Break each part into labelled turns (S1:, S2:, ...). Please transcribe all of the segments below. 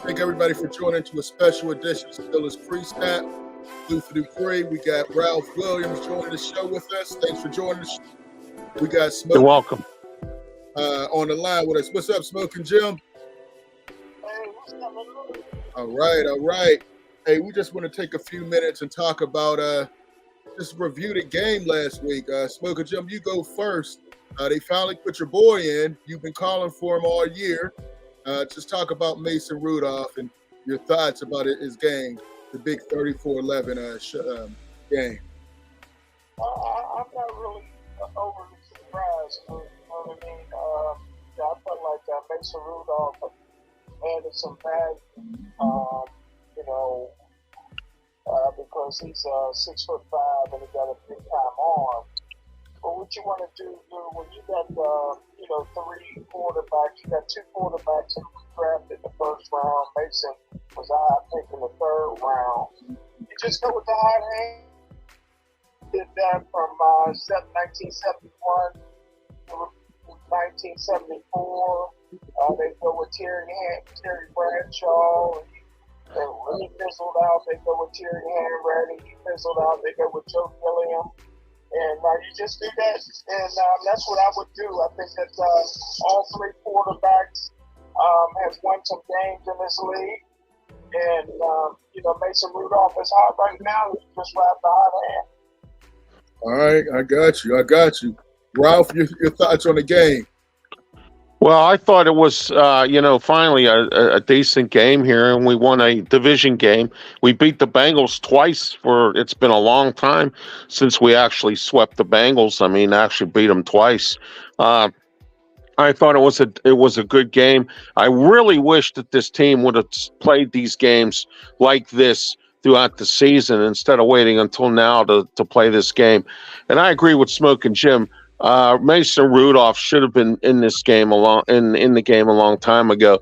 S1: Thank everybody for joining to a special edition of Steelers Pre-Snap. Luther Dupree. We got Ralph Williams joining the show with us. Thanks for joining us. We got
S2: You're
S1: Smokin
S2: welcome.
S1: on the line with us. What's up, Smokin Jim?
S3: Hey, what's up, man?
S1: All right. Hey, we just want to take a few minutes and talk about just review the game last week. Smokin Jim, you go first. They finally put your boy in. You've been calling for him all year. Just talk about Mason Rudolph and your thoughts about his game, the big 34-11 game.
S3: I'm not really overly surprised. You know what I mean? I felt like Mason Rudolph added some value. Because he's 6'5" and he got a big time arm. But what you want to do when you got three quarterbacks, you got two quarterbacks that was drafted in the first round. Mason was a high pick in the third round. You just go with the hot hand. Did that from 1971 to 1974. They go with Terry Bradshaw. He fizzled out. They go with Terry Hanratty. He fizzled out. They go with Joe Gilliam. And you just do that, and that's what I would do. I think that all three quarterbacks have won some games in this league. And, Mason Rudolph is hot right now. He just wrapped the hot hand.
S1: All right, I got you. Ralph, your thoughts on the game?
S2: Well, I thought it was, finally a decent game here, and we won a division game. We beat the Bengals twice. It's been a long time since we actually swept the Bengals. I mean, actually beat them twice. I thought it was a good game. I really wish that this team would have played these games like this throughout the season instead of waiting until now to play this game. And I agree with Smokin Jim. Mason Rudolph should have been in this game in the game a long time ago.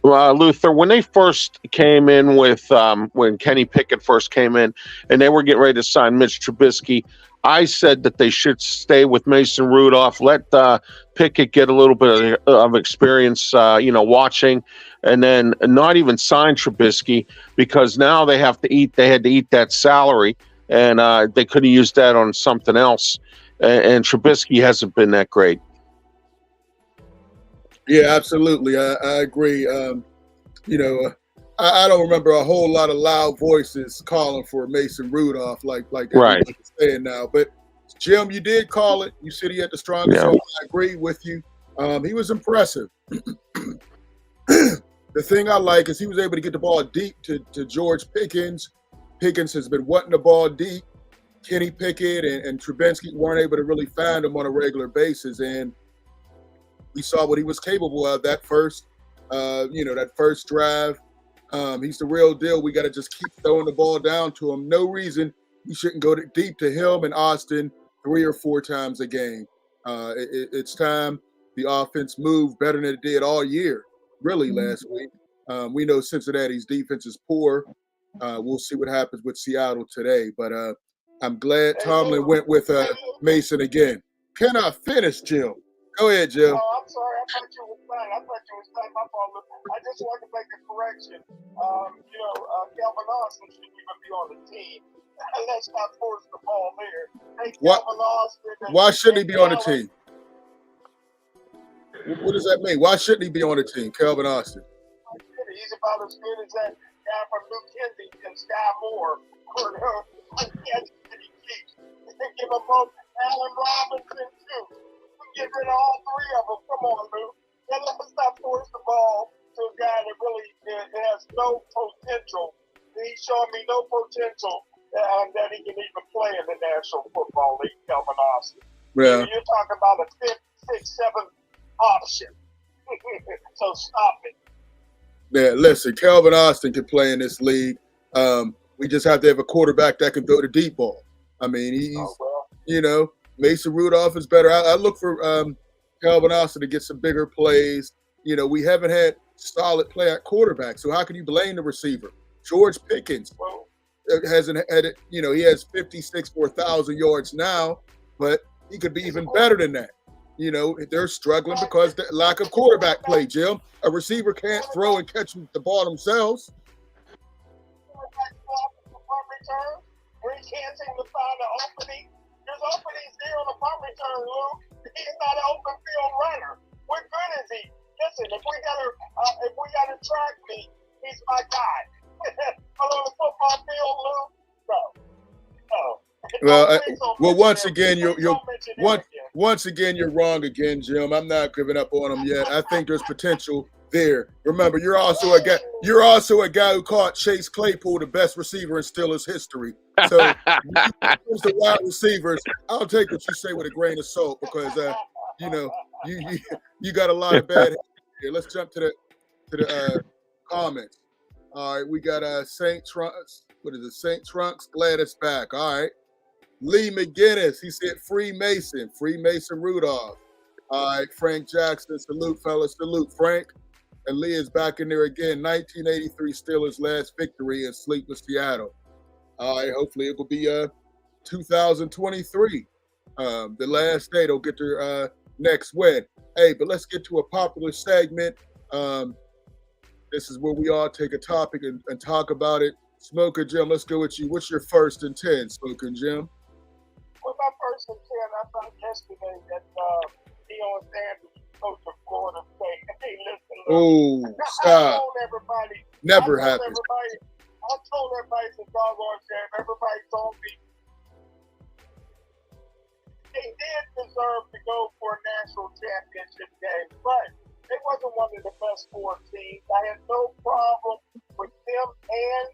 S2: Luther, when they first came in with when Kenny Pickett first came in and they were getting ready to sign Mitch Trubisky, I said that they should stay with Mason Rudolph, let Pickett get a little bit of experience, watching, and then not even sign Trubisky because now they had to eat that salary, and they could have used that on something else. And Trubisky hasn't been that great.
S1: Yeah, absolutely. I agree. I don't remember a whole lot of loud voices calling for Mason Rudolph like
S2: Right.
S1: saying now. But Jim, you did call it. You said he had the strongest arm. I agree with you. He was impressive. The thing I like is he was able to get the ball deep to George Pickens. Pickens has been wanting the ball deep. Kenny Pickett and Trubisky weren't able to really find him on a regular basis, and we saw what he was capable of that first drive. He's the real deal. We got to just keep throwing the ball down to him. No reason we shouldn't go deep to him and Austin 3 or 4 times a game. It's time the offense moved better than it did all year, really, last week. We know Cincinnati's defense is poor. We'll see what happens with Seattle today, but I'm glad Tomlin went with Mason again. Can I finish, Jim? Go ahead, Jim.
S3: Oh, I'm sorry. I thought you was done. My fault. I just wanted to make a correction. Calvin Austin shouldn't even be on the team. Let's not force the ball there. Hey,
S1: Why shouldn't he be on the team? What does that mean? Why shouldn't he be on the team, Calvin Austin?
S3: He's about as good as that guy from New Kensington and Sky Moore. Give them both Allen Robinson too. Get rid of all 3 of them. Come on, Lou. And let's not force the ball to a guy that really has no potential. He's showing me no potential that he can even play in the National Football League, Calvin Austin.
S1: Yeah.
S3: You're talking about a 5th, 6th, 7th option. So stop it.
S1: Yeah, listen, Calvin Austin can play in this league. We just have to have a quarterback that can throw the deep ball. I mean, he's, Mason Rudolph is better. I look for Calvin Austin to get some bigger plays. We haven't had solid play at quarterback, so how can you blame the receiver? George Pickens hasn't had it. He has 56 for 1,000 yards now, but he could be even better than that. they're struggling because the lack of quarterback play, Jim. A receiver can't throw and catch the ball themselves.
S3: We can't seem to find an opening. There's openings there on the punt return, Lou. He's not an open field runner. What good is he? Listen, if we got a track meet, he's my guy. On the football field, Lou. No.
S1: Well, once again, you're wrong again, Jim. I'm not giving up on him yet. I think there's potential there. Remember, you're also a guy who caught Chase Claypool the best receiver in Steelers history. So, when it comes to wide receivers, I'll take what you say with a grain of salt because you got a lot of bad here. Let's jump to the comments. All right, we got Saint Trunks. What is it? Saint Trunks. Glad it's back. All right. Lee McGinnis. He said Freemason Rudolph. All right, Frank Jackson. Salute, fellas. Salute, Frank. And Lee is back in there again. 1983 Steelers' last victory in sleepless Seattle. All right, hopefully it will be 2023. The last day they'll get their next win. Hey, but let's get to a popular segment. This is where we all take a topic and talk about it. Smokin Jim, let's go with you. What's your 1st and 10, Smokin Jim?
S3: Well, my 1st and 10, I thought yesterday that Deion Sanders, coach of Florida State, hey, listen.
S1: Oh, stop.
S3: I told everybody.
S1: Never happens.
S3: I told everybody it's a doggone shame. Everybody told me they did deserve to go for a national championship game, but it wasn't one of the best 4 teams. I had no problem with them and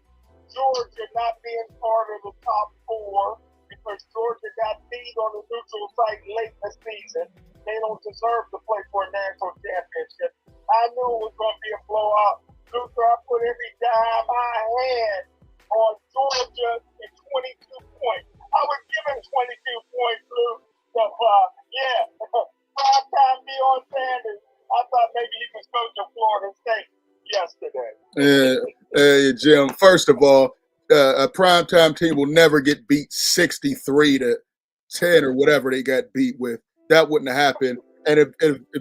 S3: Georgia not being part of the top 4 because Georgia got beat on the neutral site late in the season. They don't deserve to play for a national championship. I knew it was going to be a blowout. Luther, I put every dime I had on Georgia at 22 points. I was given 22 points, Lou. So, prime-time Deion Sanders. I thought maybe he was coach of Florida State yesterday.
S1: Hey, Jim, first of all, a primetime team will never get beat 63-10 or whatever they got beat with. That wouldn't have happened. And if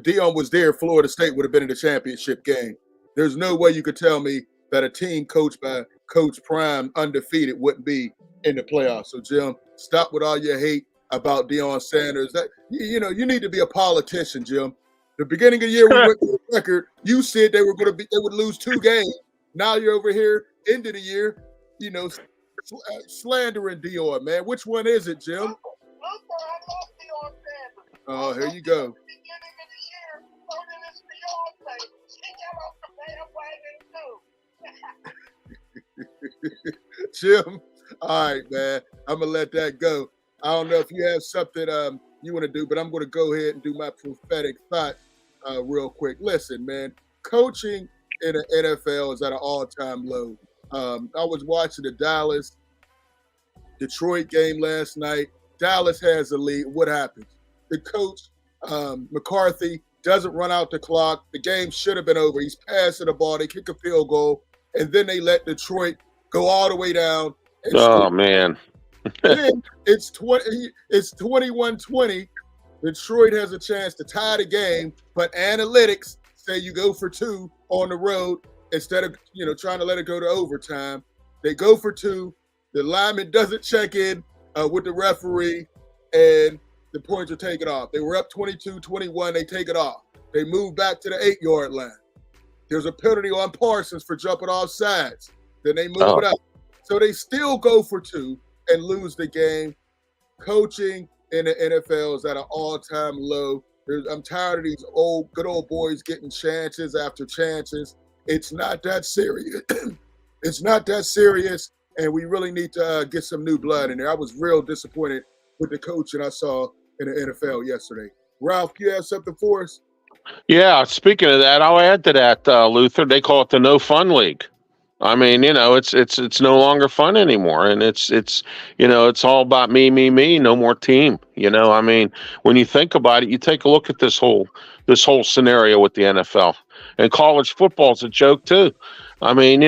S1: Deion was there, Florida State would have been in the championship game. There's no way you could tell me that a team coached by Coach Prime undefeated wouldn't be in the playoffs. So, Jim, stop with all your hate about Deion Sanders. That you need to be a politician, Jim. The beginning of the year we went to the record. You said they would lose 2 games. Now you're over here, end of the year, slandering Deion, man. Which one is it, Jim?
S3: I love Deion Sanders.
S1: Oh, here you go.
S3: At the beginning of the year, so did this Beyonce. She got off the bandwagon too.
S1: Jim, all right, man. I'm gonna let that go. I don't know if you have something you want to do, but I'm going to go ahead and do my prophetic thought real quick. Listen, man, coaching in the NFL is at an all-time low. I was watching the Dallas-Detroit game last night. Dallas has the lead. What happens? The coach, McCarthy, doesn't run out the clock. The game should have been over. He's passing the ball. They kick a field goal, and then they let Detroit go all the way down.
S2: Oh, man.
S1: Then it's 21-20. Detroit has a chance to tie the game, but analytics say you go for 2 on the road instead of trying to let it go to overtime. They go for 2. The lineman doesn't check in with the referee, and the points are taken off. They were up 22-21. They take it off. They move back to the 8-yard line. There's a penalty on Parsons for jumping off sides. Then they move it up. So they still go for 2 and lose the game. Coaching in the NFL is at an all-time low. I'm tired of these good old boys getting chances after chances. It's not that serious. It's not that serious, and we really need to get some new blood in there. I was real disappointed with the coaching I saw in the NFL yesterday. Ralph, you have something for us?
S2: Yeah, speaking of that, I'll add to that, Luther. They call it the No Fun League. I mean, it's no longer fun anymore, and it's all about me, no more team. I mean, when you think about it, you take a look at this whole scenario with the NFL, and college football is a joke too. I mean,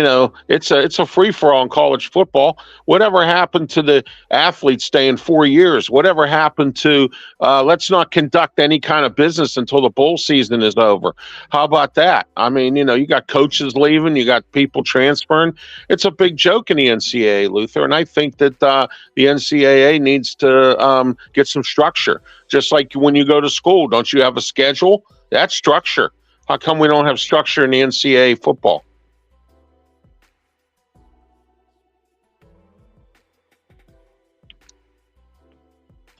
S2: it's a free for all in college football. Whatever happened to the athletes staying 4 years? Whatever happened to let's not conduct any kind of business until the bowl season is over? How about that? I mean, you got coaches leaving, you got people transferring. It's a big joke in the NCAA, Luther, and I think that the NCAA needs to get some structure. Just like when you go to school, don't you have a schedule? That's structure. How come we don't have structure in the NCAA football?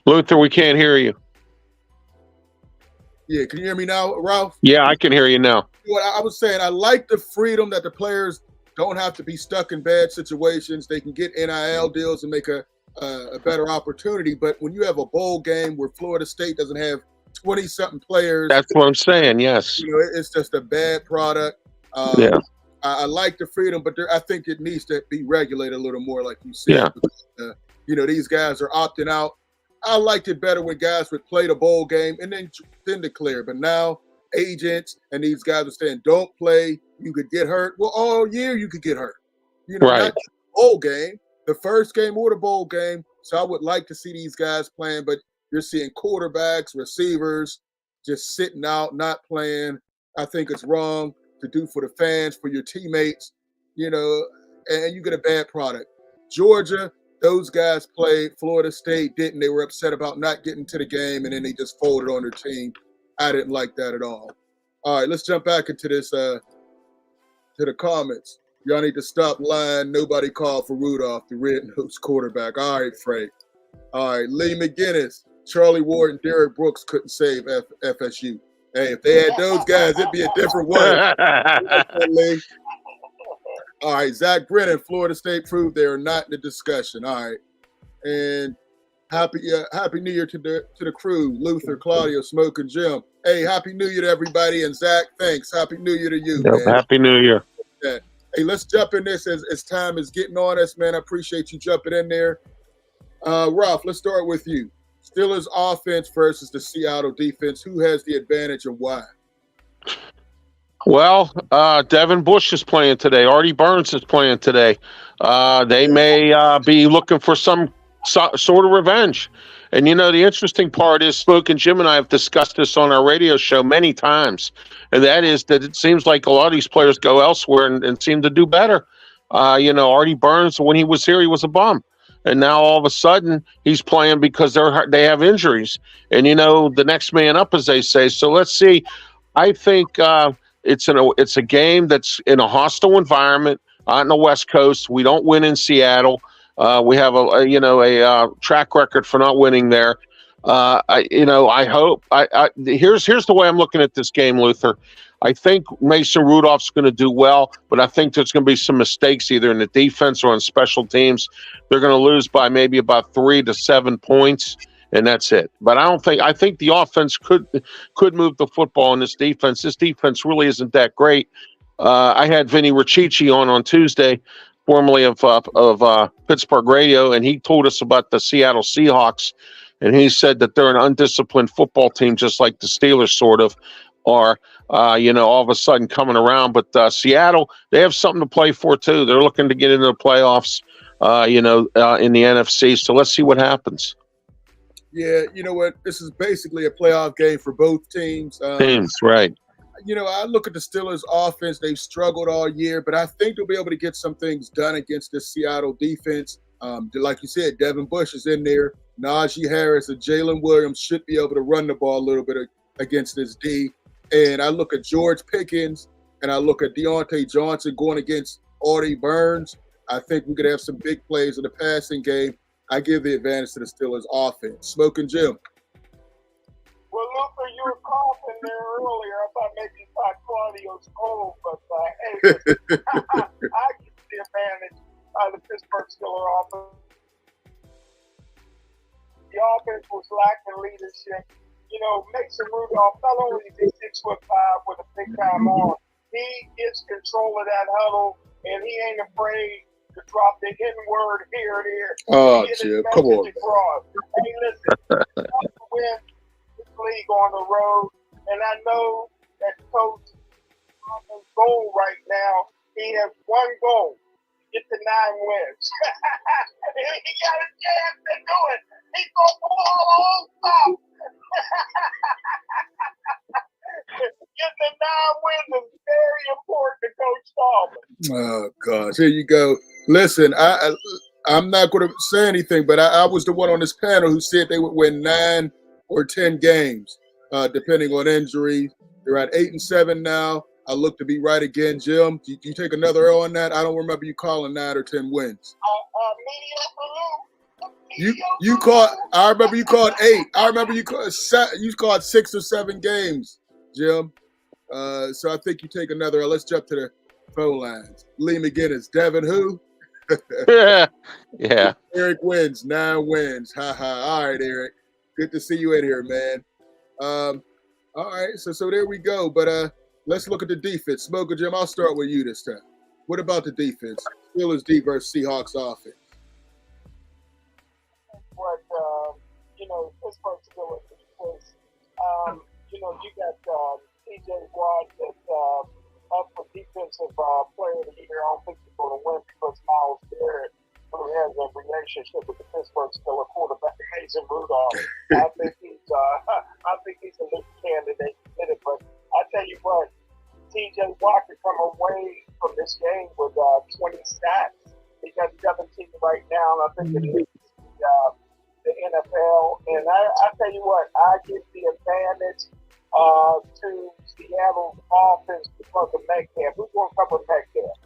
S2: Luther, we can't hear you.
S1: Yeah, can you hear me now, Ralph?
S2: Yeah, I can hear you now.
S1: What I was saying, I like the freedom that the players don't have to be stuck in bad situations. They can get NIL deals and make a better opportunity. But when you have a bowl game where Florida State doesn't have 20-something players,
S2: that's what I'm saying. Yes,
S1: it's just a bad product.
S2: Yeah.
S1: I like the freedom, but I think it needs to be regulated a little more, like you said.
S2: Yeah.
S1: Because, these guys are opting out. I liked it better when guys would play the bowl game and then declare. But now agents and these guys are saying, don't play, you could get hurt. Well, all year you could get hurt.
S2: Right.
S1: Not the bowl game, the first game or the bowl game. So I would like to see these guys playing, but you're seeing quarterbacks, receivers just sitting out, not playing. I think it's wrong to do for the fans, for your teammates, and you get a bad product. Georgia, those guys played. Florida State didn't. They were upset about not getting to the game, and then they just folded on their team. I didn't like that at all. All right, let's jump back into this, to the comments. Y'all need to stop lying. Nobody called for Rudolph, the red-nosed quarterback. All right, Frank. All right, Lee McGinnis, Charlie Ward, and Derek Brooks couldn't save FSU. Hey, if they had those guys, it'd be a different way. All right, Zach Brennan, Florida State proved they are not in the discussion. All right, and happy New Year to the crew, Luther, Claudio, Smokin Jim. Hey, happy New Year to everybody, and Zach, thanks. Happy New Year to you, man.
S2: Happy New Year.
S1: Hey, let's jump in this as time is getting on us, man. I appreciate you jumping in there. Ralph, let's start with you. Steelers offense versus the Seattle defense. Who has the advantage and why?
S2: Well, Devin Bush is playing today. Artie Burns is playing today. They may be looking for some sort of revenge. And, the interesting part is Smokin Jim and I have discussed this on our radio show many times. And that is that it seems like a lot of these players go elsewhere and seem to do better. Artie Burns, when he was here, he was a bum. And now all of a sudden he's playing because they have injuries. And, the next man up, as they say. So let's see. I think it's a game that's in a hostile environment on the West Coast. We don't win in Seattle. We have a track record for not winning there. I hope. Here's the way I'm looking at this game, Luther. I think Mason Rudolph's going to do well, but I think there's going to be some mistakes either in the defense or on special teams. They're going to lose by maybe about 3 to 7 points, and that's it. But I think the offense could move the football in this defense. This defense really isn't that great. I had Vinny Riccici on Tuesday, formerly of Pittsburgh Radio, and he told us about the Seattle Seahawks, and he said that they're an undisciplined football team, just like the Steelers sort of are. All of a sudden coming around. But Seattle, they have something to play for, too. They're looking to get into the playoffs, in the NFC. So let's see what happens.
S1: Yeah, you know what? This is basically a playoff game for both teams.
S2: Right.
S1: I look at the Steelers' offense. They've struggled all year, but I think they'll be able to get some things done against this Seattle defense. Like you said, Devin Bush is in there. Najee Harris and Jalen Williams should be able to run the ball a little bit against this D. And I look at George Pickens and I look at Deontay Johnson going against Artie Burns. I think we could have some big plays in the passing game. I give the advantage to the Steelers offense. Smokin Jim.
S3: Well, Luther, you were coughing there earlier. I thought maybe you thought Claudio's cold, but I give the advantage of the Pittsburgh Steelers offense. The offense was lacking leadership. Mason Rudolph, not only is he 6'5" with a big time arm, he gets control of that huddle, and he ain't afraid to drop the hidden word here and there.
S1: Oh, Chip, come on.
S3: Hey, listen, we have to win this league on the road, and I know that Coach Tomlin's goal right now, he has one goal, get to 9 wins. He got a chance to do it. He's going to pull all top. Getting the 9 wins is very important to Coach Stallman.
S1: Oh gosh, here you go. Listen, I'm not going to say anything, but I was the one on this panel who said they would win 9 or 10 games, depending on injury. They're at 8-7 now. I look to be right again, Jim. Do you take another L on that? I don't remember you calling 9 or 10 wins. You called. I remember you called 8. I remember you called 6 or 7 games, Jim. So I think you take another L. Let's jump to the phone lines. Lee McGinnis, Devin, who?
S2: Yeah.
S1: Eric wins, 9 wins. Ha ha. All right, Eric. Good to see you in here, man. All right, so there we go. But let's look at the defense. Smokin Jim, I'll start with you this time. What about the defense? Steelers D versus Seahawks offense.
S3: What Pittsburgh Steelers was, you got TJ Watt that's up for defensive player of the year. I don't think he's going to win because Miles Garrett, who has a relationship with the Pittsburgh Steelers quarterback Mason Rudolph, I think he's a good candidate to get it. But I tell you what, TJ Watt could come away from this game with 20 sacks. He got 17 right now, and I think it is the NFL. And I tell you what, I give the advantage to Seattle's offense because of Metcalf. Who's going to cover Metcalf?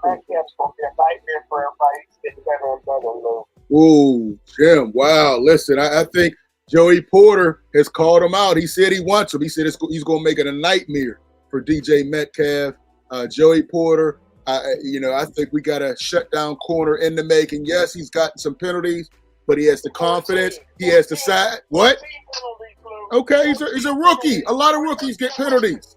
S3: Metcalf's going to be a nightmare for everybody. He's getting better and better, Lou.
S1: Ooh, Jim, wow. Listen, I think Joey Porter has called him out. He said he wants him. He said he's going to make it a nightmare for DJ Metcalf. Joey Porter, I think we got a shutdown corner in the making. Yes, he's gotten some penalties, but he has the confidence. He has the side. What? Okay, he's a rookie. A lot of rookies get penalties.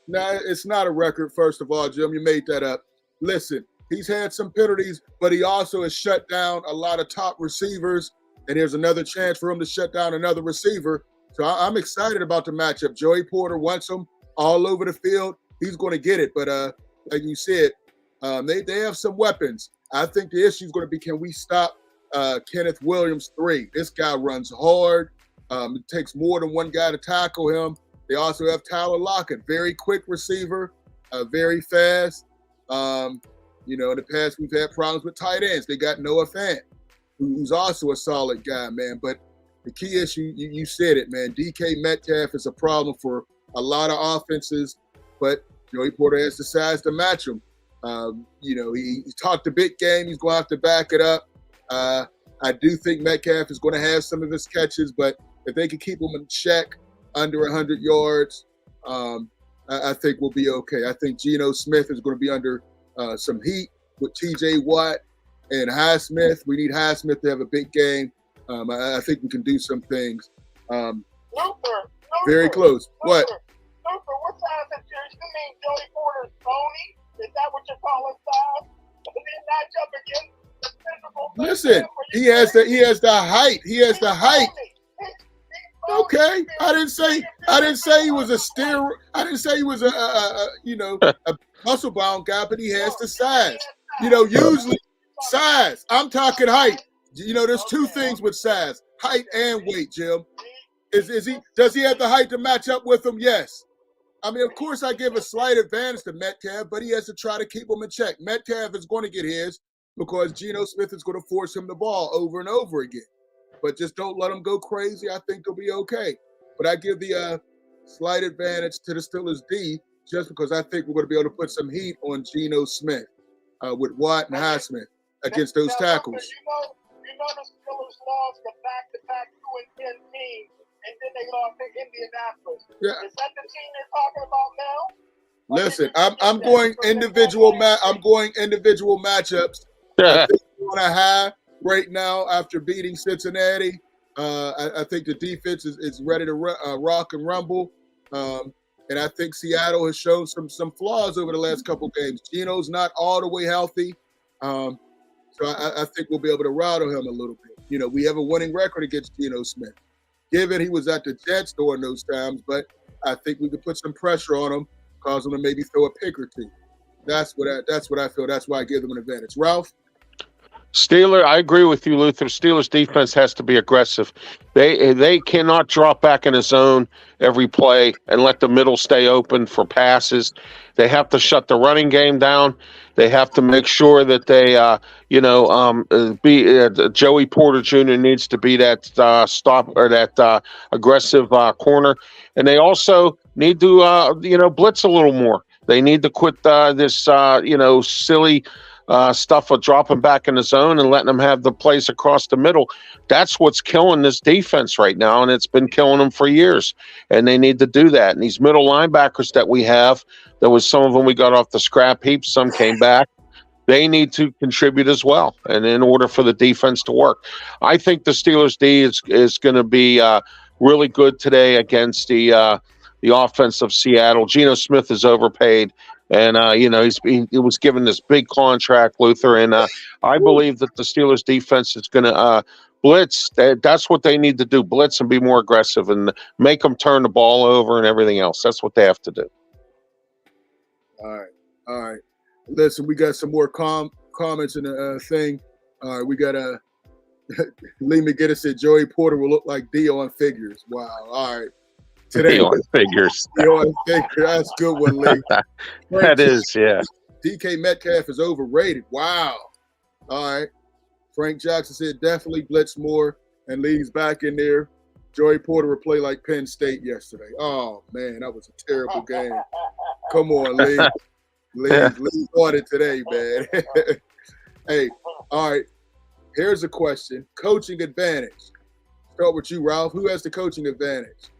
S1: No, it's not a record, first of all, Jim. You made that up. Listen, he's had some penalties, but he also has shut down a lot of top receivers, and there's another chance for him to shut down another receiver. So I'm excited about the matchup. Joey Porter wants him all over the field. He's going to get it. But like you said, they have some weapons. I think the issue is going to be, can we stop Kenneth Williams 3? This guy runs hard. It takes more than one guy to tackle him. They also have Tyler Lockett, very quick receiver, very fast. In the past, we've had problems with tight ends. They got Noah Fant, who's also a solid guy, man. But the key issue, you said it, man. DK Metcalf is a problem for a lot of offenses, but Joey Porter has the size to match him. He talked a big game. He's going to have to back it up. I do think Metcalf is going to have some of his catches, but if they can keep him in check under 100 yards, I think we'll be okay. I think Geno Smith is going to be under some heat with TJ Watt and Highsmith. We need Highsmith to have a big game. I think we can do some things.
S3: Luther,
S1: very close. What?
S3: Luther, what size is yours? You mean Joey Porter's phony? Is that what you're calling size? And then match up against the physical.
S1: Listen, he has the height. He has the height. Okay, I didn't say he was a steroid. I didn't say he was a muscle bound guy, but he has the size. Usually size. I'm talking height. There's two things with size: height and weight. Jim, does he have the height to match up with him? Yes. I mean, of course, I give a slight advantage to Metcalf, but he has to try to keep him in check. Metcalf is going to get his because Geno Smith is going to force him the ball over and over again. But just don't let him go crazy. I think they'll be okay. But I give the slight advantage to the Steelers D just because I think we're going to be able to put some heat on Geno Smith with Watt and Highsmith against those tackles.
S3: The Steelers lost the back-to-back 2-10 teams, and then they lost to Indianapolis.
S1: Yeah.
S3: Is that the team they're talking about now?
S1: Listen, I'm going individual. I'm going individual matchups. I think we're on a high right now after beating Cincinnati. I think the defense is ready to rock and rumble. And I think Seattle has shown some flaws over the last couple games. Geno's not all the way healthy. So I think we'll be able to rattle him a little bit. We have a winning record against Geno Smith. Given he was at the Jets during those times, but I think we could put some pressure on him, cause him to maybe throw a pick or two. That's what I feel. That's why I give them an advantage. Ralph?
S2: I agree with you, Luther. Steelers defense has to be aggressive. They cannot drop back in the zone every play and let the middle stay open for passes. They have to shut the running game down. They have to make sure that they, Joey Porter Jr. needs to be that stop or that aggressive corner, and they also need to, blitz a little more. They need to quit this, silly stuff of dropping back in the zone and letting them have the plays across the middle. That's what's killing this defense right now, and it's been killing them for years. And they need to do that. And these middle linebackers that we have, there was some of them we got off the scrap heap, some came back. They need to contribute as well, and in order for the defense to work. I think the Steelers D is going to be really good today against the offense of Seattle. Geno Smith is overpaid. And, he was given this big contract, Luther. And I believe that the Steelers defense is going to blitz. That's what they need to do, blitz and be more aggressive and make them turn the ball over and everything else. That's what they have to do.
S1: All right. Listen, we got some more comments in the thing. All right, we got Lee McGinnis said Joey Porter will look like Dion Figures. Wow. All right. Today,
S2: Dion Figures.
S1: Dion Figures. That's a good one, Lee.
S2: That is, yeah.
S1: DK Metcalf is overrated. Wow. All right. Frank Jackson said definitely blitz more and Lee's back in there. Joey Porter will play like Penn State yesterday. Oh, man, that was a terrible game. Come on, Lee. Lee on it today, man. Hey, all right. Here's a question. Coaching advantage. Start with you, Ralph. Who has the coaching advantage?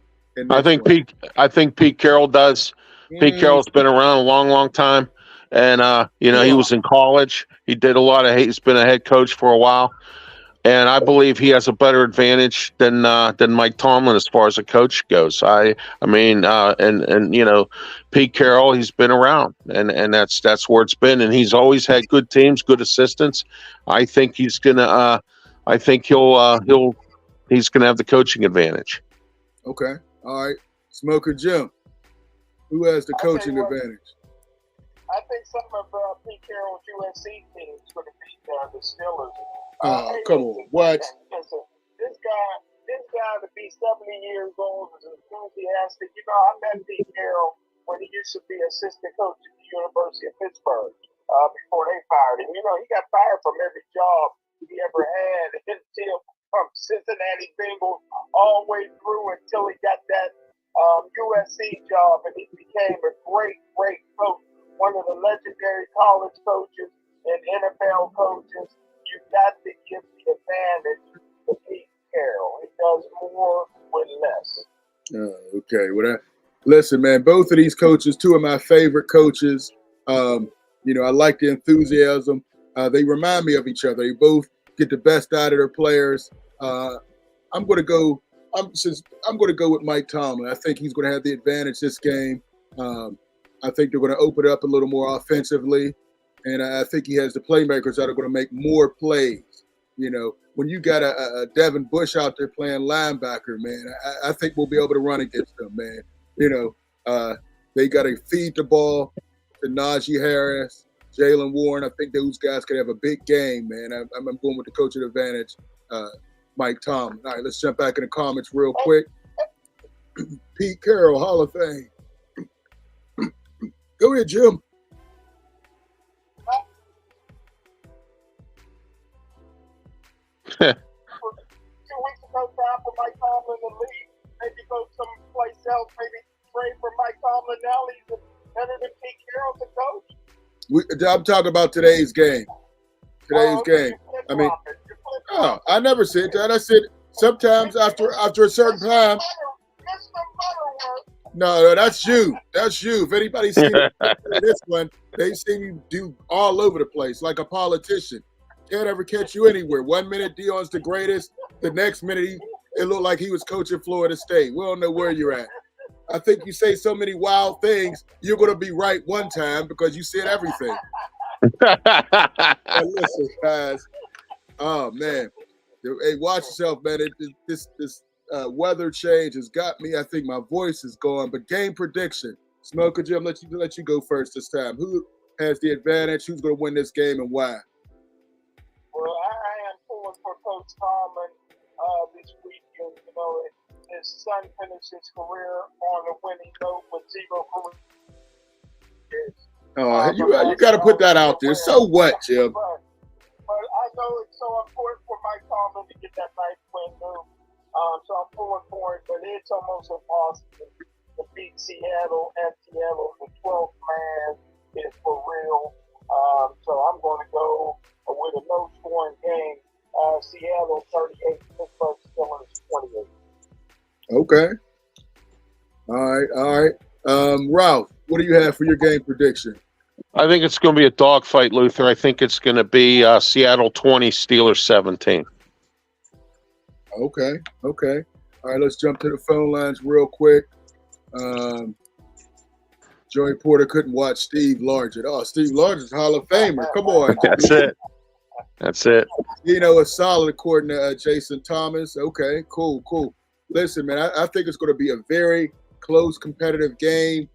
S2: I think Pete Carroll does. Pete Carroll's been around a long, long time. And, he was in college. He did he's been a head coach for a while. And I believe he has a better advantage than Mike Tomlin as far as a coach goes. Pete Carroll, he's been around, and that's where it's been. And he's always had good teams, good assistants. I think he's gonna. He's gonna have the coaching advantage.
S1: Okay. All right. Smokin Jim, who has the coaching advantage?
S3: I think some of Pete Carroll's USC teams going to beat the Steelers.
S1: Come on. What?
S3: Listen, this guy to be 70 years old is enthusiastic. I met Pete Carroll when he used to be assistant coach at the University of Pittsburgh before they fired him. He got fired from every job he ever had until from Cincinnati Bengals all the way through until he got that USC job, and he became a great, great coach, one of the legendary college coaches and NFL coaches. You've got to give the advantage to Pete Carroll. He does more with less.
S1: Okay. Well, listen, man, both of these coaches, two of my favorite coaches. I like the enthusiasm. They remind me of each other. They both get the best out of their players. I'm going to go with Mike Tomlin. I think he's going to have the advantage this game. I think they're going to open it up a little more offensively. And I think he has the playmakers that are going to make more plays. When you got a Devin Bush out there playing linebacker, man, I think we'll be able to run against them, man. They got to feed the ball to Najee Harris, Jalen Warren. I think those guys could have a big game, man. I'm going with the coaching advantage, Mike Tomlin. All right, let's jump back in the comments real quick. Pete Carroll, Hall of Fame. Go ahead, Jim.
S3: 2 weeks ago, time for Mike Tomlin to leave. Maybe go someplace else. Maybe trade for Mike Tomlin. Now he's better than Pete Carroll to coach.
S1: I'm talking about today's game. Game. I never said that. I said sometimes after a certain time. No, that's you. That's you. If anybody's seen this one, they've seen you do all over the place like a politician. Can't ever catch you anywhere. 1 minute Dion's the greatest. The next minute it looked like he was coaching Florida State. We don't know where you're at. I think you say so many wild things, you're going to be right one time because you said everything. Listen, guys. Oh, man. Hey, watch yourself, man. This weather change has got me. I think my voice is gone. But game prediction. Smokin Jim, let you go first this time. has the advantage? Who's going to win this game and why?
S3: Well, I am pulling for Coach Tomlin this weekend. You know, his son finished his career on a winning note with 0 careers.
S1: You got to put that out there. So what, Jim?
S3: But I know it's so important for Mike Tomlin to get that nice win move. So I'm pulling for it, but it's almost impossible to beat Seattle and Seattle. The 12th man is for real. So I'm going to go with a no-scoring game. Seattle 38, Pittsburgh Steelers 28.
S1: Okay. All right. Ralph, what do you have for your game prediction?
S2: I think it's going to be a dogfight, Luther. I think it's going to be Seattle 20, Steelers 17.
S1: Okay. All right, let's jump to the phone lines real quick. Joey Porter couldn't watch Steve Largent. Oh, Steve Largent's Hall of Famer. Come on.
S2: That's it.
S1: You know, it's solid according to Jason Thomas. Okay, cool. Listen, man, I think it's going to be a very close, competitive game.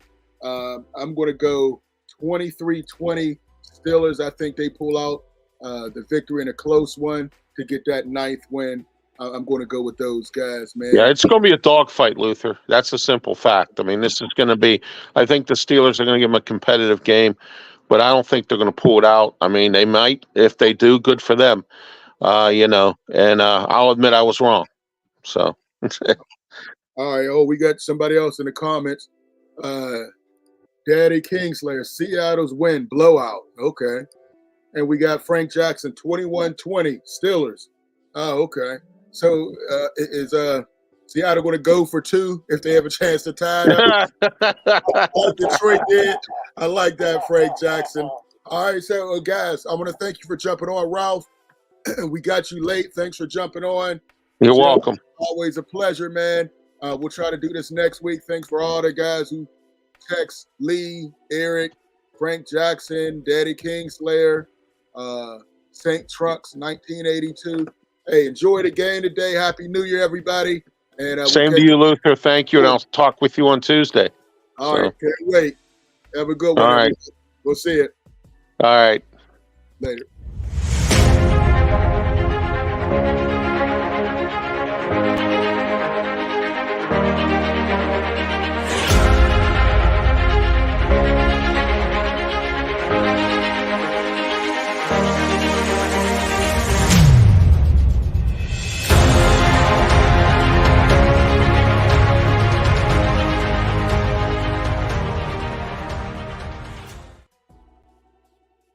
S1: I'm going to go 23-20 Steelers. I think they pull out the victory in a close one to get that 9th win. I'm going to go with those guys, man.
S2: Yeah, it's going to be a dogfight, Luther. That's a simple fact. I mean, this is going to be – I think the Steelers are going to give them a competitive game, but I don't think they're going to pull it out. I mean, they might. If they do, good for them, you know. And I'll admit I was wrong. So –
S1: All right. Oh, we got somebody else in the comments. Daddy Kingslayer, Seattle's win, blowout. Okay. And we got Frank Jackson, 21-20, Steelers. Oh, okay. So is Seattle going to go for 2 if they have a chance to tie it up? Like Detroit did. I like that, Frank Jackson. All right, so guys, I want to thank you for jumping on, Ralph. We got you late. Thanks for jumping on.
S2: You're welcome.
S1: Always a pleasure, man. We'll try to do this next week. Thanks for all the guys who text Lee, Eric, Frank Jackson, Daddy Kingslayer, St. Trucks, 1982. Hey, enjoy the game today. Happy New Year, everybody. And
S2: same to you, Luther. Thank you, and I'll talk with you on Tuesday.
S1: All right, can't wait. Have a good one.
S2: All right.
S1: We'll see you.
S2: All right.
S1: Later.